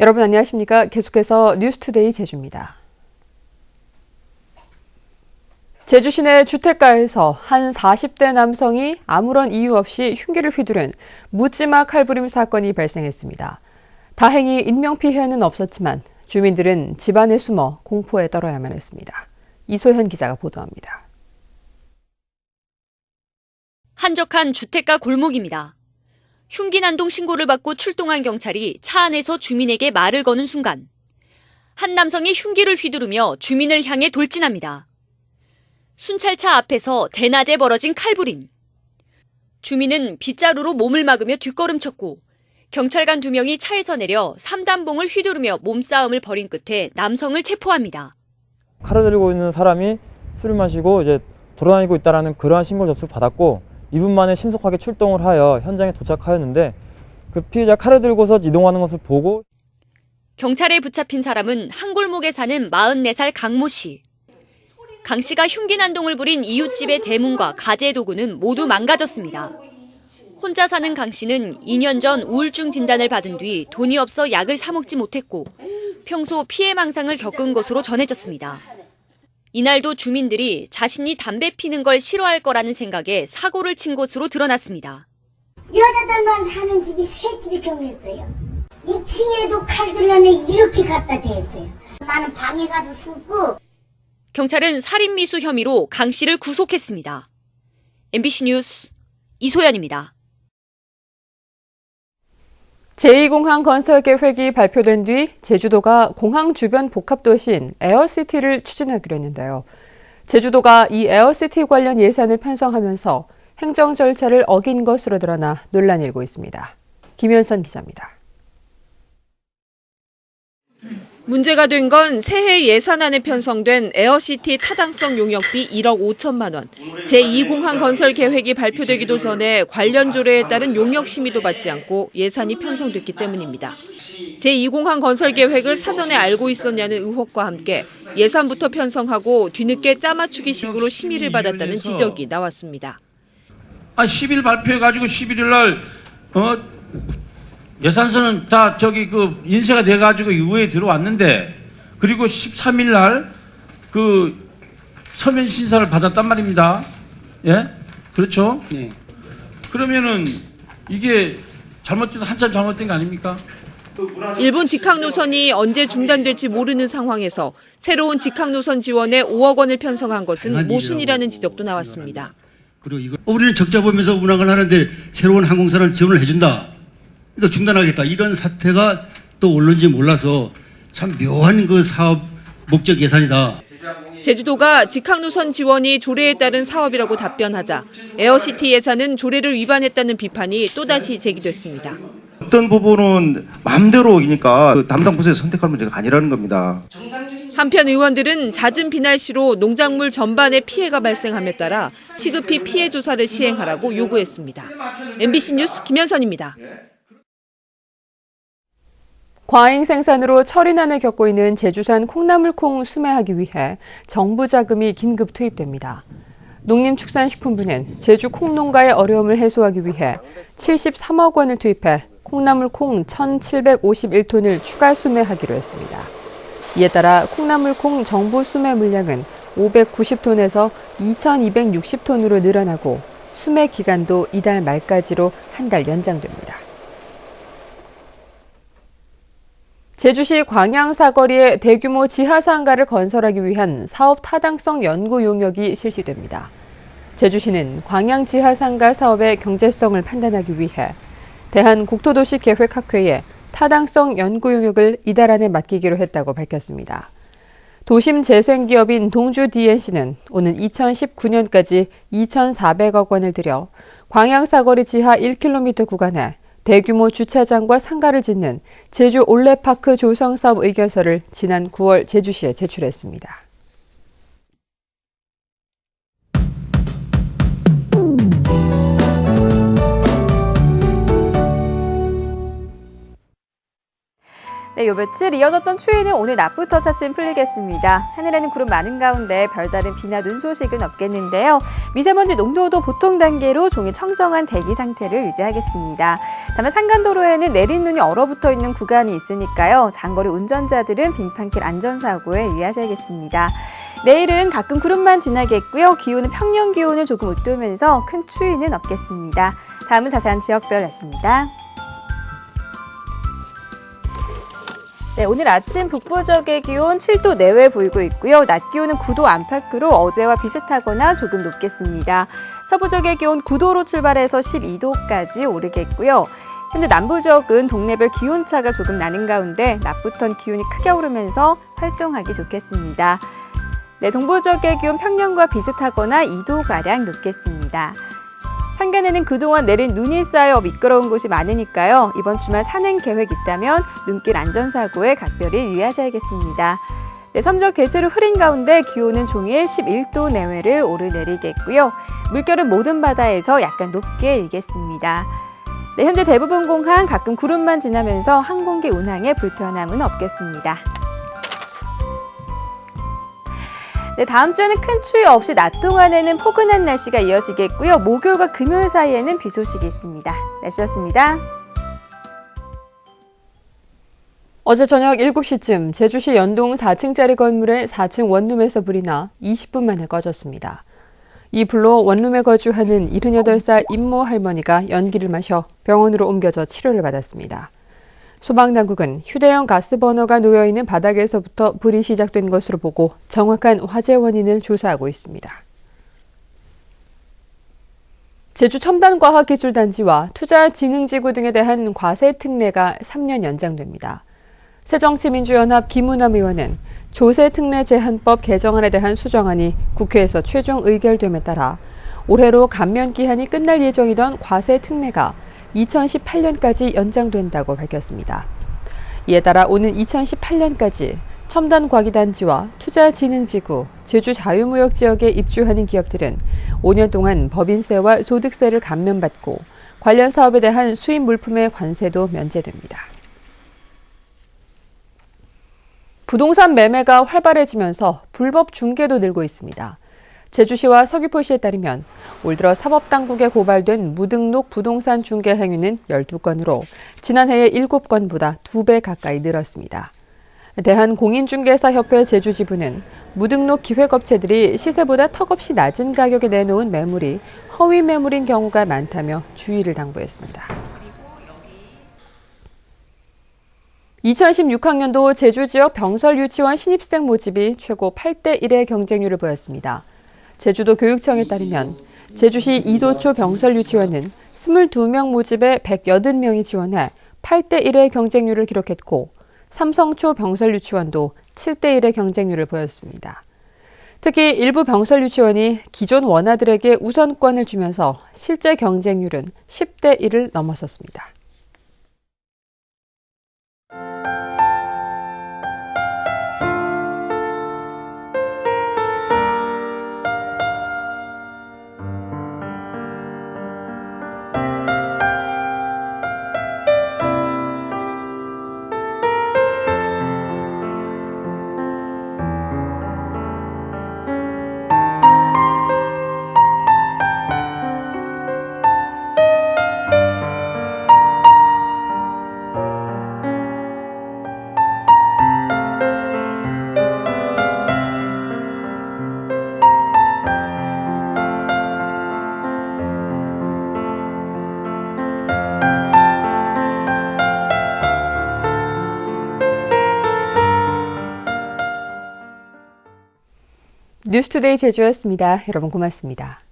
여러분 안녕하십니까? 계속해서 뉴스투데이 제주입니다. 제주 시내 주택가에서 한 40대 남성이 아무런 이유 없이 흉기를 휘두른 묻지마 칼부림 사건이 발생했습니다. 다행히 인명피해는 없었지만 주민들은 집 안에 숨어 공포에 떨어야만 했습니다. 이소현 기자가 보도합니다. 한적한 주택가 골목입니다. 흉기 난동 신고를 받고 출동한 경찰이 차 안에서 주민에게 말을 거는 순간 한 남성이 흉기를 휘두르며 주민을 향해 돌진합니다. 순찰차 앞에서 대낮에 벌어진 칼부림. 주민은 빗자루로 몸을 막으며 뒷걸음쳤고 경찰관 2명이 차에서 내려 3단봉을 휘두르며 몸싸움을 벌인 끝에 남성을 체포합니다. 칼을 들고 있는 사람이 술을 마시고 이제 돌아다니고 있다는 그러한 신고 접수 받았고 2분 만에 신속하게 출동을 하여 현장에 도착하였는데 그 피해자 칼을 들고서 이동하는 것을 보고 경찰에 붙잡힌 사람은 한 골목에 사는 44살 강모 씨. 강 씨가 흉기 난동을 부린 이웃집의 대문과 가재 도구는 모두 망가졌습니다. 혼자 사는 강 씨는 2년 전 우울증 진단을 받은 뒤 돈이 없어 약을 사 먹지 못했고 평소 피해 망상을 겪은 것으로 전해졌습니다. 이날도 주민들이 자신이 담배 피는 걸 싫어할 거라는 생각에 사고를 친 것으로 드러났습니다. 여자들만 사는 집이 3집이 경했어요. 2층에도 칼 들라네 이렇게 갖다 대었어요. 나는 방에 가서 숨고. 경찰은 살인미수 혐의로 강 씨를 구속했습니다. MBC 뉴스 이소연입니다. 제2공항 건설 계획이 발표된 뒤 제주도가 공항 주변 복합도시인 에어시티를 추진하기로 했는데요. 제주도가 이 에어시티 관련 예산을 편성하면서 행정 절차를 어긴 것으로 드러나 논란이 일고 있습니다. 김현선 기자입니다. 문제가 된 건 새해 예산안에 편성된 에어시티 타당성 용역비 1억 5천만 원, 제2공항 건설 계획이 발표되기도 전에 관련 조례에 따른 용역 심의도 받지 않고 예산이 편성됐기 때문입니다. 제2공항 건설 계획을 사전에 알고 있었냐는 의혹과 함께 예산부터 편성하고 뒤늦게 짜맞추기식으로 심의를 받았다는 지적이 나왔습니다. 10일 발표해가지고 11일 날 예산서는 다 인쇄가 돼가지고 의회에 들어왔는데 그리고 13일 날 서면 심사를 받았단 말입니다. 예? 그렇죠? 네. 그러면은 이게 한참 잘못된 거 아닙니까? 일본 직항 노선이 언제 중단될지 모르는 상황에서 새로운 직항 노선 지원에 5억 원을 편성한 것은 모순이라는 지적도 나왔습니다. 그리고 우리는 적자 보면서 운항을 하는데 새로운 항공사를 지원을 해준다. 이거 중단하겠다. 이런 사태가 또 올는지 몰라서 참 묘한 그 사업 목적 예산이다. 제주도가 직항 노선 지원이 조례에 따른 사업이라고 답변하자 에어시티 예산은 조례를 위반했다는 비판이 또다시 제기됐습니다. 어떤 부분은 마음대로이니까 담당 부서에서 선택할 문제가 아니라는 겁니다. 한편 의원들은 잦은 비날씨로 농작물 전반에 피해가 발생함에 따라 시급히 피해 조사를 시행하라고 요구했습니다. MBC 뉴스 김현선입니다. 과잉 생산으로 철인난을 겪고 있는 제주산 콩나물콩 수매하기 위해 정부 자금이 긴급 투입됩니다. 농림축산식품부는 제주 콩농가의 어려움을 해소하기 위해 73억 원을 투입해 콩나물콩 1,751톤을 추가 수매하기로 했습니다. 이에 따라 콩나물콩 정부 수매 물량은 590톤에서 2,260톤으로 늘어나고 수매 기간도 이달 말까지로 한 달 연장됩니다. 제주시 광양 사거리에 대규모 지하상가를 건설하기 위한 사업 타당성 연구 용역이 실시됩니다. 제주시는 광양 지하상가 사업의 경제성을 판단하기 위해 대한국토도시계획학회에 타당성 연구 용역을 이달 안에 맡기기로 했다고 밝혔습니다. 도심 재생기업인 동주 DNC는 오는 2019년까지 2,400억 원을 들여 광양 사거리 지하 1km 구간에 대규모 주차장과 상가를 짓는 제주 올레파크 조성 사업 의견서를 지난 9월 제주시에 제출했습니다. 네, 요 며칠 이어졌던 추위는 오늘 낮부터 차츰 풀리겠습니다. 하늘에는 구름 많은 가운데 별다른 비나 눈 소식은 없겠는데요. 미세먼지 농도도 보통 단계로 종일 청정한 대기 상태를 유지하겠습니다. 다만 산간도로에는 내린 눈이 얼어붙어 있는 구간이 있으니까요. 장거리 운전자들은 빙판길 안전사고에 유의하셔야겠습니다. 내일은 가끔 구름만 지나겠고요. 기온은 평년 기온을 조금 웃돌면서 큰 추위는 없겠습니다. 다음은 자세한 지역별 날씨입니다. 네, 오늘 아침 북부 지역의 기온 7도 내외 보이고 있고요. 낮 기온은 9도 안팎으로 어제와 비슷하거나 조금 높겠습니다. 서부 지역의 기온 9도로 출발해서 12도까지 오르겠고요. 현재 남부 지역은 동네별 기온차가 조금 나는 가운데 낮부터는 기온이 크게 오르면서 활동하기 좋겠습니다. 네, 동부 지역의 기온 평년과 비슷하거나 2도가량 높겠습니다. 산간에는 그동안 내린 눈이 쌓여 미끄러운 곳이 많으니까요. 이번 주말 산행 계획 있다면 눈길 안전사고에 각별히 유의하셔야겠습니다. 네, 섬적 대체로 흐린 가운데 기온은 종일 11도 내외를 오르내리겠고요. 물결은 모든 바다에서 약간 높게 일겠습니다. 네, 현재 대부분 공항 가끔 구름만 지나면서 항공기 운항에 불편함은 없겠습니다. 네, 다음 주에는 큰 추위 없이 낮 동안에는 포근한 날씨가 이어지겠고요. 목요일과 금요일 사이에는 비 소식이 있습니다. 날씨였습니다. 어제 저녁 7시쯤 제주시 연동 4층짜리 건물의 4층 원룸에서 불이 나 20분 만에 꺼졌습니다. 이 불로 원룸에 거주하는 78살 임모 할머니가 연기를 마셔 병원으로 옮겨져 치료를 받았습니다. 소방당국은 휴대용 가스버너가 놓여있는 바닥에서부터 불이 시작된 것으로 보고 정확한 화재 원인을 조사하고 있습니다. 제주첨단과학기술단지와 투자진흥지구 등에 대한 과세특례가 3년 연장됩니다. 새정치민주연합 김우남 의원은 조세특례 제한법 개정안에 대한 수정안이 국회에서 최종 의결됨에 따라 올해로 감면기한이 끝날 예정이던 과세특례가 2018년까지 연장된다고 밝혔습니다. 이에 따라 오는 2018년까지 첨단과기단지와 투자진흥지구, 제주자유무역지역에 입주하는 기업들은 5년 동안 법인세와 소득세를 감면받고 관련 사업에 대한 수입 물품의 관세도 면제됩니다. 부동산 매매가 활발해지면서 불법 중개도 늘고 있습니다. 제주시와 서귀포시에 따르면 올 들어 사법당국에 고발된 무등록 부동산 중개 행위는 12건으로 지난해의 7건보다 2배 가까이 늘었습니다. 대한공인중개사협회 제주지부는 무등록 기획업체들이 시세보다 턱없이 낮은 가격에 내놓은 매물이 허위 매물인 경우가 많다며 주의를 당부했습니다. 2016학년도 제주지역 병설유치원 신입생 모집이 최고 8대1의 경쟁률을 보였습니다. 제주도 교육청에 따르면 제주시 이도초 병설유치원은 22명 모집에 180명이 지원해 8대1의 경쟁률을 기록했고 삼성초 병설유치원도 7대1의 경쟁률을 보였습니다. 특히 일부 병설유치원이 기존 원아들에게 우선권을 주면서 실제 경쟁률은 10대1을 넘어섰습니다. 뉴스투데이 제주였습니다. 여러분 고맙습니다.